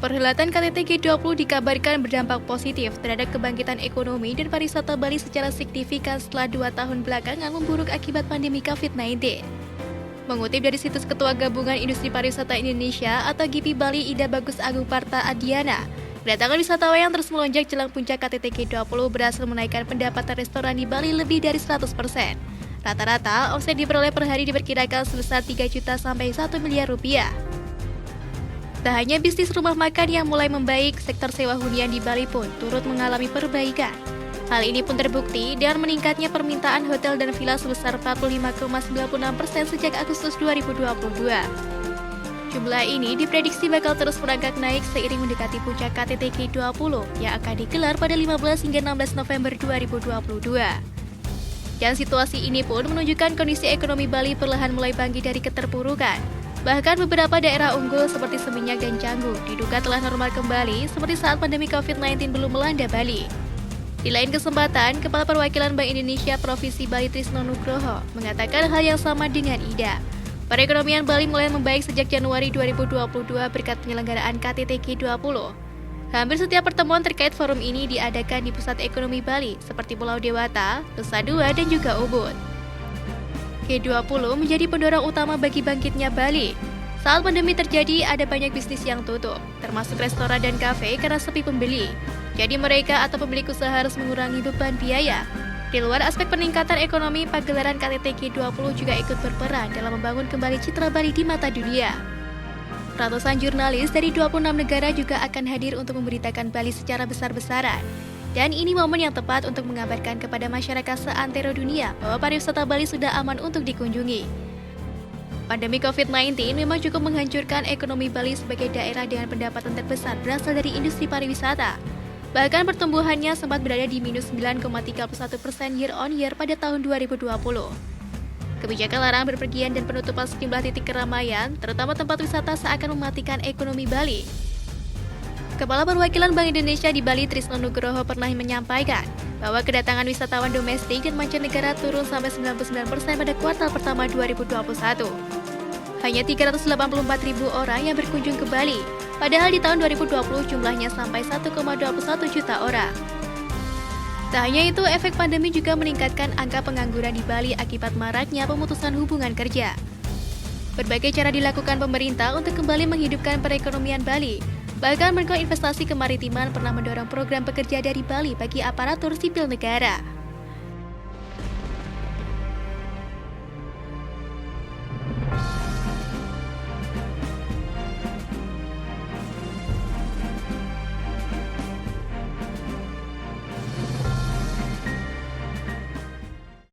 Perhelatan KTT G20 dikabarkan berdampak positif terhadap kebangkitan ekonomi dan pariwisata Bali secara signifikan setelah 2 tahun belakangan memburuk akibat pandemi COVID-19. Mengutip dari situs Ketua Gabungan Industri Pariwisata Indonesia atau GIPI Bali Ida Bagus Agung Parta Adiana, kedatangan wisatawan yang terus melonjak jelang puncak KTT G20 berhasil menaikkan pendapatan restoran di Bali lebih dari 100%. Rata-rata, omset diperoleh per hari diperkirakan sebesar 3 juta sampai 1 miliar rupiah. Tak hanya bisnis rumah makan yang mulai membaik, sektor sewa hunian di Bali pun turut mengalami perbaikan. Hal ini pun terbukti dengan meningkatnya permintaan hotel dan villa sebesar 45,96% sejak Agustus 2022. Jumlah ini diprediksi bakal terus merangkak naik seiring mendekati puncak KTT G20 yang akan digelar pada 15 hingga 16 November 2022. Dan situasi ini pun menunjukkan kondisi ekonomi Bali perlahan mulai bangkit dari keterpurukan. Bahkan beberapa daerah unggul seperti Seminyak dan Canggu diduga telah normal kembali seperti saat pandemi COVID-19 belum melanda Bali. Di lain kesempatan, Kepala Perwakilan Bank Indonesia Provinsi Bali Trisno Nugroho mengatakan hal yang sama dengan Ida. Perekonomian Bali mulai membaik sejak Januari 2022 berkat penyelenggaraan KTT G20. Hampir setiap pertemuan terkait forum ini diadakan di pusat ekonomi Bali seperti Pulau Dewata, Nusa Dua, dan juga Ubud. G20 menjadi pendorong utama bagi bangkitnya Bali. Saat pandemi terjadi, ada banyak bisnis yang tutup, termasuk restoran dan kafe karena sepi pembeli. Jadi mereka atau pemilik usaha harus mengurangi beban biaya. Di luar aspek peningkatan ekonomi, pagelaran KTT G20 juga ikut berperan dalam membangun kembali citra Bali di mata dunia. Ratusan jurnalis dari 26 negara juga akan hadir untuk memberitakan Bali secara besar-besaran. Dan ini momen yang tepat untuk mengabarkan kepada masyarakat seantero dunia bahwa pariwisata Bali sudah aman untuk dikunjungi. Pandemi COVID-19 memang cukup menghancurkan ekonomi Bali sebagai daerah dengan pendapatan terbesar berasal dari industri pariwisata. Bahkan pertumbuhannya sempat berada di minus 9,31% year on year pada tahun 2020. Kebijakan larang berpergian dan penutupan sejumlah titik keramaian, terutama tempat wisata seakan mematikan ekonomi Bali. Kepala Perwakilan Bank Indonesia di Bali Trisno Nugroho pernah menyampaikan bahwa kedatangan wisatawan domestik dan mancanegara turun sampai 99% pada kuartal pertama 2021. Hanya 384.000 orang yang berkunjung ke Bali, padahal di tahun 2020 jumlahnya sampai 1,21 juta orang. Tak hanya itu, efek pandemi juga meningkatkan angka pengangguran di Bali akibat maraknya pemutusan hubungan kerja. Berbagai cara dilakukan pemerintah untuk kembali menghidupkan perekonomian Bali. Bahkan Menko Investasi Kemaritiman pernah mendorong program pekerja dari Bali bagi aparatur sipil negara.